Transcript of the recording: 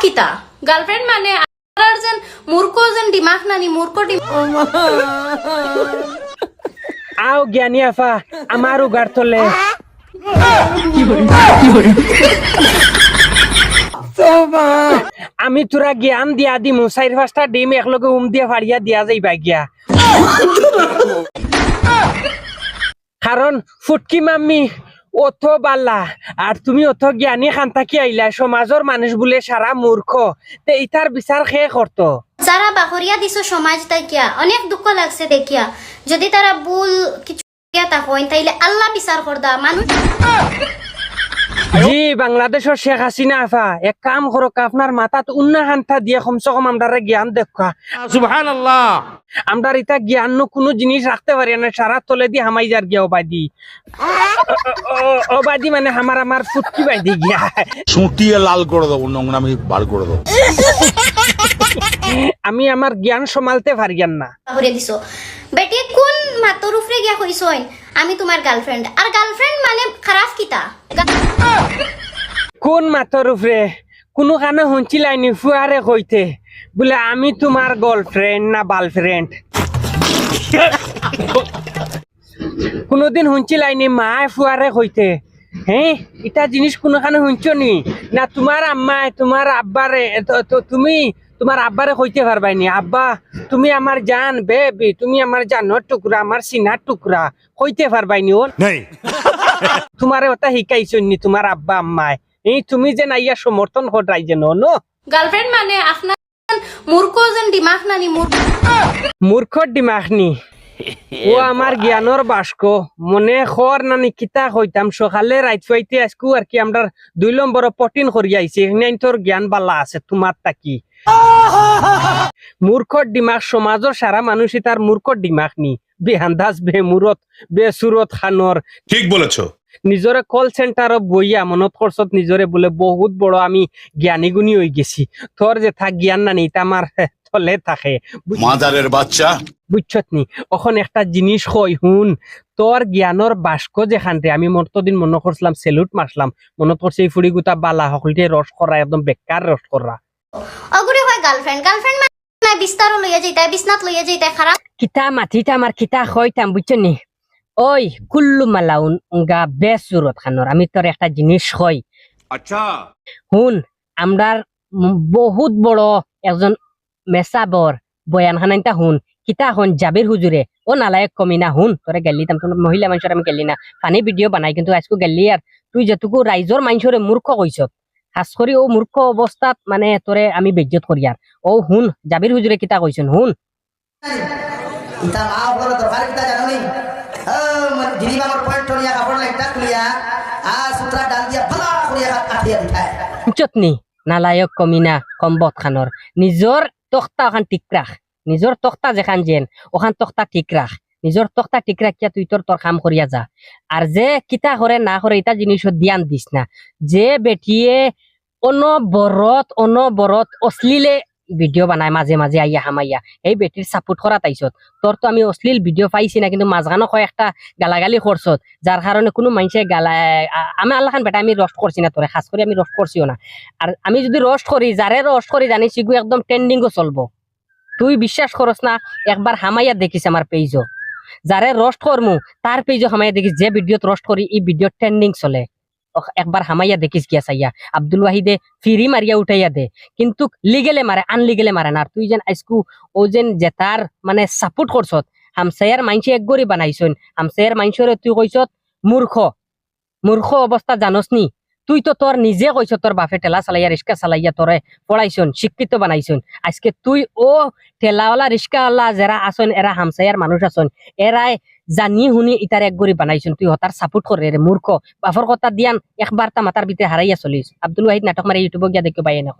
কিতা গার্লফ্রেন্ড মানে আর যেন মূর্খ যেন দিমাগ নানি মূর্খ আও জ্ঞানী আফা আমারও গাড় তোলে আমি তোরা জ্ঞান দিয়া দিমু 4-5টা ডিম একলগে দিয়া ফাড়িয়া দিয়া যাইবা গিয়া কারণ ফুটকি মাম্মি অত বাল্লা আর তুমি অত জ্ঞানী খান্তা কি আইলা সমাজের মানুষ বলে সারা মূর্খ তে ইতার বিচার খে করতো যারা বাহরিয়া দিছো সমাজ তাকিয়া অনেক দুঃখ লাগছে দেখিয়া যদি তারা ভুল কিছু তা হয় তাইলে আল্লাহ বিচার করদা মানুষ জি বাংলাদেশের শেখ হাসিনা আফা এক কাম করো আপনার মাথাত উন্না খান্তা দিয়ে কমসে কম আমরা জ্ঞান দেখা সুবহানাল্লাহ আমরা ইতা জ্ঞান কোনো জিনিস রাখতে পারি না সারা তলে দিয়ে হামাই যার গিয়া ওবাদি ওবাদি মানে আমার ফুটকি বাইদি গিয়া সুটিয়ে লাল করে দেবো নোংরামি বার করে দেবো আমি আমার জ্ঞান সমালতে পারিয়ান না বাহরিয়া দিছো বেটি কোন মাতর উপরে গিয়া কইছইন আমি তোমার গার্লফ্রেন্ড আর গার্লফ্রেন্ড মানে খারাপ কিতা কোন মাতর উপরে কোনো কানে শুনছিলাইনি ফুয়ারে কইতে বলে আমি তোমার গার্লফ্রেন্ড না বালফ্রেন্ড কোনদিন শুনছিলাইনি মা ফুয়ারে কইতে হ্যাঁ এটা জিনিস কোনখানে শুনছো নি না তোমার আম্মায় তোমার আব্বারে তুমি তোমার আব্বারে কইতে পারবাইনি আব্বা তুমি আমার জান বেবি তুমি আমার জানোর টুকরা আমার সিনার টুকরা কইতে পারবাইনি ও তোমারে ওটা শিকাইছনি তোমার আব্বা আম্মায় এই তুমি যে নাইয়া সমর্থন ঘটাই যেন নো গার্লফ্রেন্ড মানে আপনার মূর্খ যেন দিমাগ নানি মূর্খর দিমাগ নি ও আমার জ্ঞানর বাস্ক মনে খর নানি কিতা হইতাম সকালে রাইত ফাইতে আজকু আর কি আমরা 2 নম্বর পটিন করি আইছি নাই তোর জ্ঞান বালা আছে তোমার তাকি মূর্খর দিমাগ সমাজের সারা মানুষই তার মূর্খর দিমাগ নি বেহান্দাজ বেমুরত বেসুরত খানর ঠিক বলেছো নিজরে কল সেন্টার বইয়া মনত করছত নিজরে বলে বহুত বড় আমি জ্ঞানী গুণী হয়ে গেছি তোর যে থাক জ্ঞান নানি তা আমার তলে থাকে মাদারের বাচ্চা বুঝছত নি এখন একটা জিনিস কই হুন তোর জ্ঞানর বাস্ক যেখানতে আমি মতদিন মনে করছিলাম সেলুট মারলাম মনে করছে এই ফুড়ি গুতা বালা সকলতে রস করা একদম বেকার রস করা অগুরে হয় গার্লফ্রেন্ড গার্লফ্রেন্ড মানে বিস্তার লইয়া যাইতা বিছনাত লইয়া যাইতা খারাপ কিতা মাথিটা আমার কিতা হইতাম বুঝছো নি ওই কুল্লু মালাউন গা বেসুরত খানর আমি তোর একটা জিনিস কই আচ্ছা হুন আমরার বহুত বড় একজন মেসাবর বয়ান খানাইতা হুন কিতা হন জাবির হুজুরে ও নালায়ক কমিনা হুন তোরে গেলি তাম মহিলা মানুষের আমি গেলি না ফানি ভিডিও বানাই কিন্তু আজকে গেলি আর তুই যেটুকু রাইজর মানুষরে মূর্খ কইছ খাস করি ও মূর্খ অবস্থাত মানে তোরে আমি বেজ্জত করি আর ও হুন জাবির হুজুরে কিতা কইছেন হুন ইতা মা বড় দরকার কিতা জানোনি জিনিবা আমার পয়েন্ট নিয়া কাপড় লাইটা খুলিয়া সুতরা ডাল দিয়া ফলা করিয়া কাটিয়া দিখায় চটনি নালায়ক কমিনা কম্বত খানর নিজর তখ্তা ওখান ঠিক রাখ নিজর তখ্তা যেখান যেন ওখান তখ্তা ঠিক রাখ নিজর তখ্তা ঠিক রাখিয়া তুই তোর কাম করিয়া যা আর যে কিতা করে না করে এটা জিনিস ধ্যান দিস না যে বেটিয়ে অনবরত অশ্লীলে ভিডিও বানায় মাঝে মাঝে আইয়া হামাইয়া এই বেটির সাপোর্ট করা তাইছত তোর তো আমি অশ্লীল ভিডিও পাইছি না কিন্তু মাঝখানো কয়েকটা গালাগালি করছত যার কারণে কোনো মানুষে আমি আল্লাহ খান বেটা আমি রোস্ট করছি না তোরে খাস করে আমি রোস্ট করছিও না আর আমি যদি রোস্ট করি যারে রোস্ট করি জানি সিগু একদম ট্রেন্ডিংও চলবো তুই বিশ্বাস করস না একবার হামাইয়া দেখিস আমার পেজও যারে রোস্ট করমু তার পেজও হামাইয়া দেখিস যে ভিডিওত রোস্ট করি এই ভিডিও ট্রেন্ডিং চলে একবার হামাইয়া দেখিস গিয়া চাইয়া আব্দুল ওয়াহিদে ফিরি মারিয়া উঠাইয়া দে কিন্তু লিগেলে মারে আনলিগেলে মারে না আর তুই যেন আইসকু ও যেন জেতার মানে সাপোর্ট করছত হামসায়ার মাইনসে এক গরি বানাইছন হামসায়ার মাইনসরে তুই কইছত মূর্খ অবস্থা জানস নি তুই তো তোর নিজে কইছ তোর বাপে ঠেলা চালাইয়া রিক্সা চালাইয়া তোরে পড়াইছন শিক্ষিত বানাইছন আজকে তুই ও ঠেলাওয়ালা রিক্সাওয়ালা যারা আসন এরা হামসায়ার মানুষ আসন এরাই জানি শুনি ইতার এক গরি বানাইছন তুই হতার সাপোর্ট করে রে মূর্খ বাপর কথা দিয়ান একবার তা মাতার ভিতরে হারাইয়া চলিস আব্দুল ওয়াহিদ নাটক মারি ইউটিউবে গিয়া দেখো পাই এখন